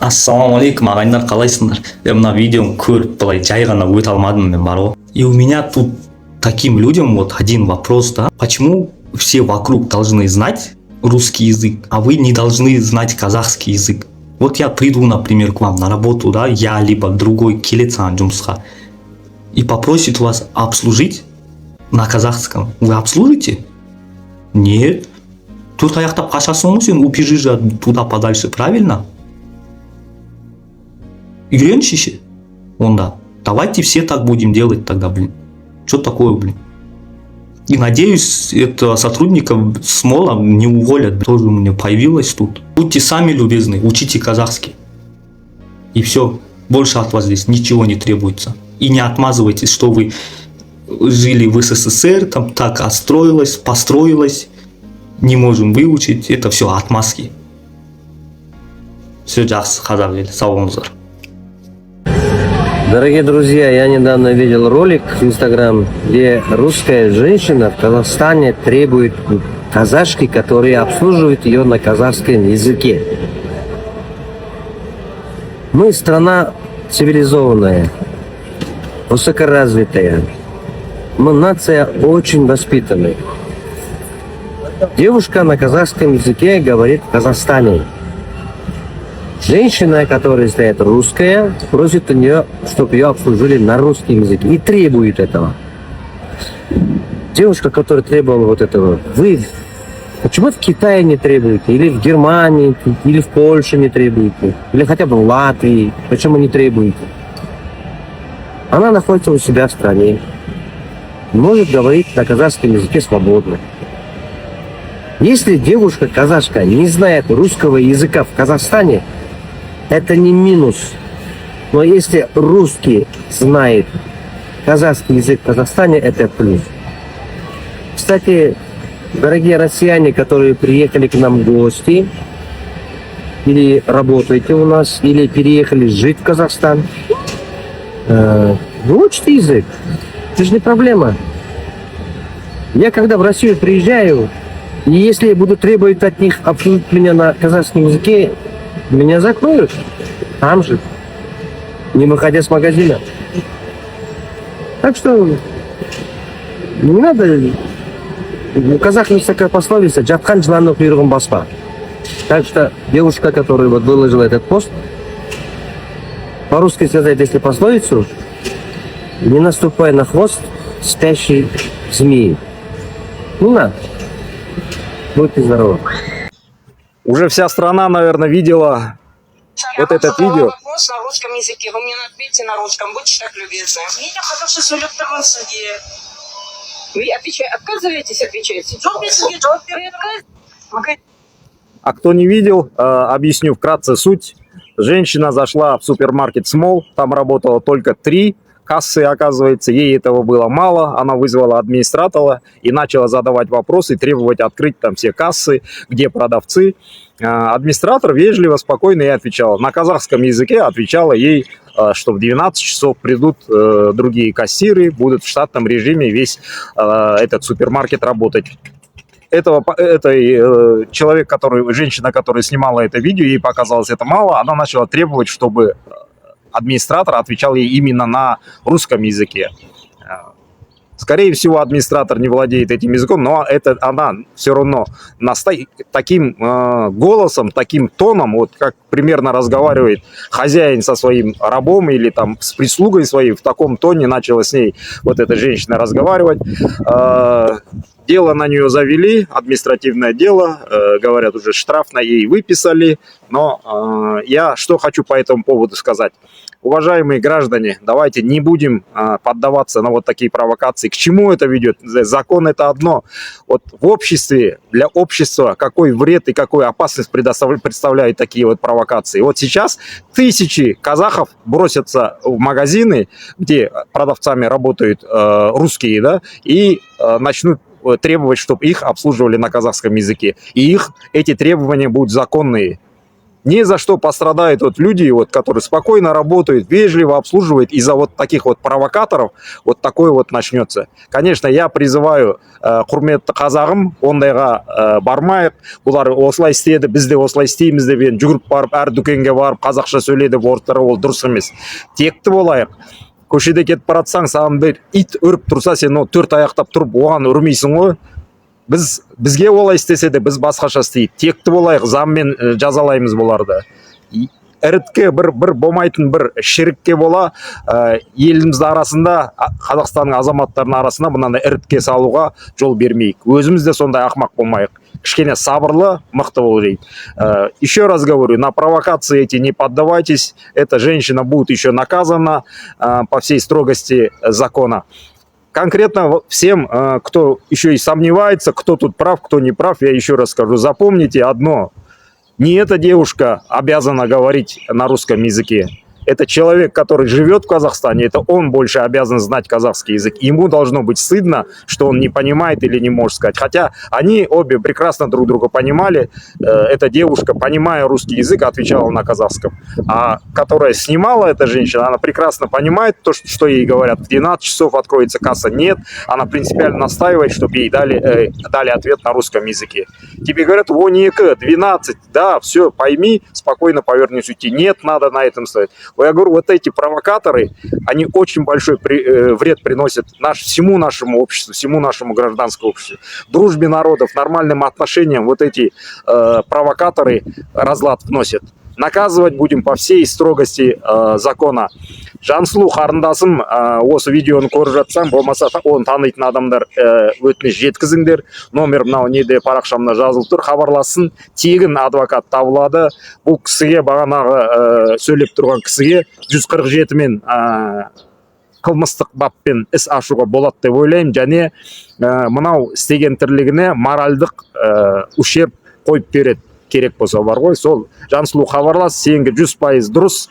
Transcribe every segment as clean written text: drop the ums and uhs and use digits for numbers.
Ассалаумалейкум, ағайындар, қалайсыңдар? Мына видеоны көріп былай жай ғана өте алмадым мен, бар ғой. И у меня тут таким людям вот один вопрос, да? Почему все вокруг должны знать русский язык, а вы не должны знать казахский язык? Вот я приду, например, к вам на работу, да, я либо другой келецан жұмысқа, и попросит вас обслужить на казахском. Вы обслужите? Нет. Тут аяқтап қашасың ғой сен, убежи же туда подальше, правильно? Үйренші. Онда. Давайте все так будем делать тогда, блин. Что такое, блин? И надеюсь, это сотрудников СМОЛа не уволят. Тоже у меня появилось тут. Будьте сами любезны, учите казахский. И все. Больше от вас здесь ничего не требуется. И не отмазывайтесь, что вы жили в СССР, там так отстроилось, построилось. Не можем выучить. Это все отмазки. Все, жақсы, қазақ елі. Сау болыңыздар. Дорогие друзья, я недавно видел ролик в Instagram, где русская женщина в Казахстане требует казашки, которые обслуживают ее на казахском языке. Мы страна цивилизованная, высокоразвитая. Мы нация очень воспитанная. Девушка на казахском языке говорит в Казахстане. Женщина, которая стоит русская, просит у нее, чтобы ее обслужили на русском языке и требует этого. Девушка, которая требовала вот этого, вы почему в Китае не требуете, или в Германии, или в Польше не требуете, или хотя бы в Латвии, почему не требуете? Она находится у себя в стране, может говорить на казахском языке свободно. Если девушка казашка не знает русского языка в Казахстане, это не минус. Но если русский знает казахский язык в Казахстане, это плюс. Кстати, дорогие россияне, которые приехали к нам в гости, или работаете у нас, или переехали жить в Казахстан, вы учите язык. Это же не проблема. Я когда в Россию приезжаю, и если я буду требовать от них обслужить меня на казахском языке, меня закроют там же, не выходя с магазина. Так что не надо. У казахов есть такая пословица: «Жатқан жыланның құйрығын баспа». Так что девушка, которая вот выложила этот пост, по-русски сказать, если пословицу: не наступай на хвост спящей змеи. Не надо. Будьте здоровы. Уже вся страна, наверное, видела вот этот видео. Вопрос на русском языке. Вы мне ответьте на русском. Будьте так любезны. Я хорошо с электронном суде. Вы отказываетесь отвечать? А кто не видел, объясню вкратце суть. Женщина зашла в супермаркет СМОЛ. Там работало только 3 кассы, оказывается. Ей этого было мало. Она вызвала администратора и начала задавать вопросы, требовать открыть там все кассы, где продавцы. Администратор вежливо, спокойно ей отвечал. На казахском языке отвечала ей, что в 12 часов придут другие кассиры, будут в штатном режиме весь этот супермаркет работать. Женщина, которая снимала это видео, ей показалось это мало, она начала требовать, чтобы администратор отвечал ей именно на русском языке. Скорее всего, администратор не владеет этим языком, но она все равно таким голосом, таким тоном, вот как примерно разговаривает хозяин со своим рабом или там с прислугой своей, в таком тоне начала с ней вот эта женщина разговаривать. Дело на нее завели, административное дело, говорят, уже штраф на ей выписали, но я что хочу по этому поводу сказать. Уважаемые граждане, давайте не будем поддаваться на вот такие провокации. К чему это ведет? Закон — это одно. Вот в обществе, для общества какой вред и какую опасность представляют такие вот провокации. Вот сейчас тысячи казахов бросятся в магазины, где продавцами работают русские, да, и начнут требовать, чтобы их обслуживали на казахском языке. И эти требования будут законные. ни за что пострадают вот люди, вот, которые спокойно работают, вежливо обслуживают, из-за вот таких вот провокаторов вот такое вот начнется. Конечно, я призываю құрметті қазағым, ондайға бармайық. Бұлар осылай істеді, біз де осылай істейміз деп жүгіріп барып, әр дүкенге барып, қазақша сөйледі орыстары, ол дұрыс емес. Текті болайық. Көшеде кетіп баратсаң, саған бір ит үріп тұрса, сен о төрт аяқтап тұрып, оған үрмейсің ғой. Бізге олай істесе де біз басқаша істейік. Текті болайық, заммен жазалаймыз бұларды. Ірітке бір болмайтын бір шірікке бола еліміздің арасында, Қазақстанның азаматтарының арасында мынандай ірітке салуға жол бермейік. Өзіміз де сондай ақмақ болмайық. Кішкене сабырлы, мықты бол дейді. Еще раз говорю, на провокации эти не поддавайтесь. Эта женщина будет еще наказана по всей строгости закона. Конкретно всем, кто еще и сомневается, кто тут прав, кто не прав, я еще раз скажу, запомните одно. Не эта девушка обязана говорить на русском языке. Это человек, который живет в Казахстане, это он больше обязан знать казахский язык. Ему должно быть стыдно, что он не понимает или не может сказать. Хотя они обе прекрасно друг друга понимали. Эта девушка, понимая русский язык, отвечала на казахском. А которая снимала, эта женщина, она прекрасно понимает то, что ей говорят. В 12 часов откроется касса. Нет, она принципиально настаивает, чтобы ей дали ответ на русском языке. Тебе говорят, 12, да, все, пойми, спокойно повернись уйти. Нет, надо на этом стоять. Я говорю, вот эти провокаторы, они очень большой вред приносят всему нашему обществу, всему нашему гражданскому обществу. Дружбе народов, нормальным отношениям вот эти провокаторы разлад вносят. Наказывать будем по всей строгости закона. Жансулу қарындасым, осы видеоны көріп жатсам, болмаса оны танитын адамдар өтініш жеткізіңдер. Номер мынау неде парақшамда жазылып тұр, хабарласын. Тегін адвокат табылады. Бұл кісіге, бағанағы сөйлеп тұрған кісіге 147 мен қылмыстық баппен іс ашуға болады деп ойлаймын. Және мынау істеген тірлігіне моральдық ущерб қойып береді. Керек болса бар ғой, сол Жансулу хабарлас, сенге 100% дұрыс,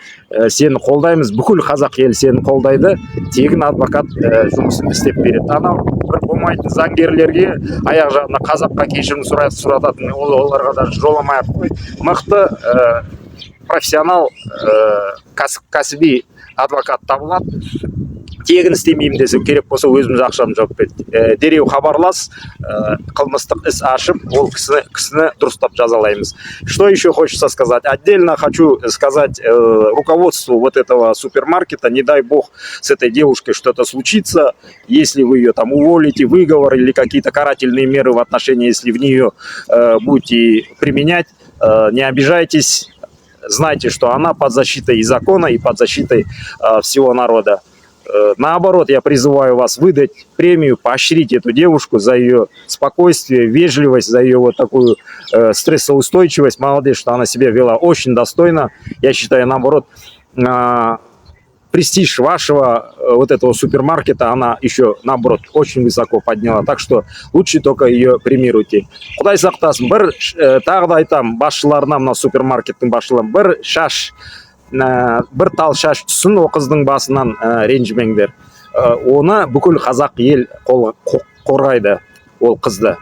сені қолдаймыз, бүкіл қазақ елі сені қолдайды, тегін адвокат жұмысын істеп береді. Анау бір болмайтын заңгерлерге аяқ жағына қазаққа кешірім сұрататын оларға да жоламай-ақ қой. Мықты профессионал кәсіби адвокат табылады. Тегін істемеймін десе, керек болса өзіміз ақшаны жауып берді. Дереу хабарлас, қылмыстық іс ашып, ол кісіні дұрыстап жазалаймыз. Что еще хочется сказать? Отдельно хочу сказать руководству вот этого супермаркета, не дай бог с этой девушкой что-то случится, если вы ее там уволите, выговор или какие-то карательные меры в отношении, если в нее будете применять, не обижайтесь, знайте, что она под защитой и закона, и под защитой всего народа. Наоборот, я призываю вас выдать премию, поощрить эту девушку за ее спокойствие, вежливость, за ее вот такую стрессоустойчивость. Молодец, что она себя вела очень достойно. Я считаю, наоборот, престиж вашего вот этого супермаркета она еще, наоборот, очень высоко подняла. Так что лучше только ее премируйте. Құдай сақтасын. Тағы да айтам, басшыларына, мына супермаркеттің басшыларына бір тал шаш түсін, о қыздың басынан ренжімеңдер. Оны бүкіл қазақ ел қорғайды, ол қызды.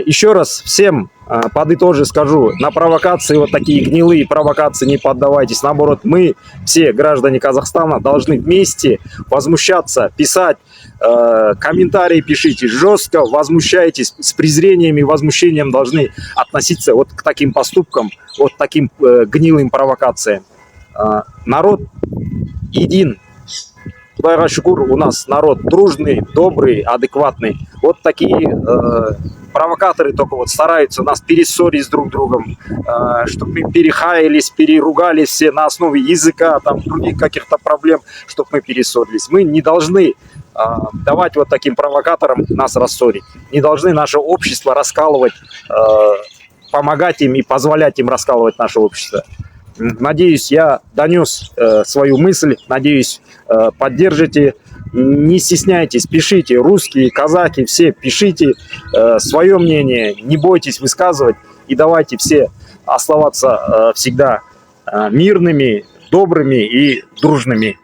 Еще раз всем подытожи скажу, на провокации, вот такие гнилые провокации не поддавайтесь. Наоборот, мы, все граждане Казахстана, должны вместе возмущаться, писать, комментарии пишите, жестко возмущайтесь, с презрением и возмущением должны относиться вот к таким поступкам, вот таким гнилым провокациям. Народ един. Құдайға шүкір, у нас народ дружный, добрый, адекватный. Вот такие провокаторы только вот стараются нас перессорить с друг другом, чтобы мы перехаялись, переругались все на основе языка, там других каких-то проблем, чтобы мы перессорились. Мы не должны давать вот таким провокаторам нас рассорить. Не должны наше общество раскалывать, помогать им и позволять им раскалывать наше общество. Надеюсь, я донес свою мысль, надеюсь, поддержите. Не стесняйтесь, пишите, русские, казахи, все пишите свое мнение, не бойтесь высказывать и давайте все оставаться всегда мирными, добрыми и дружными.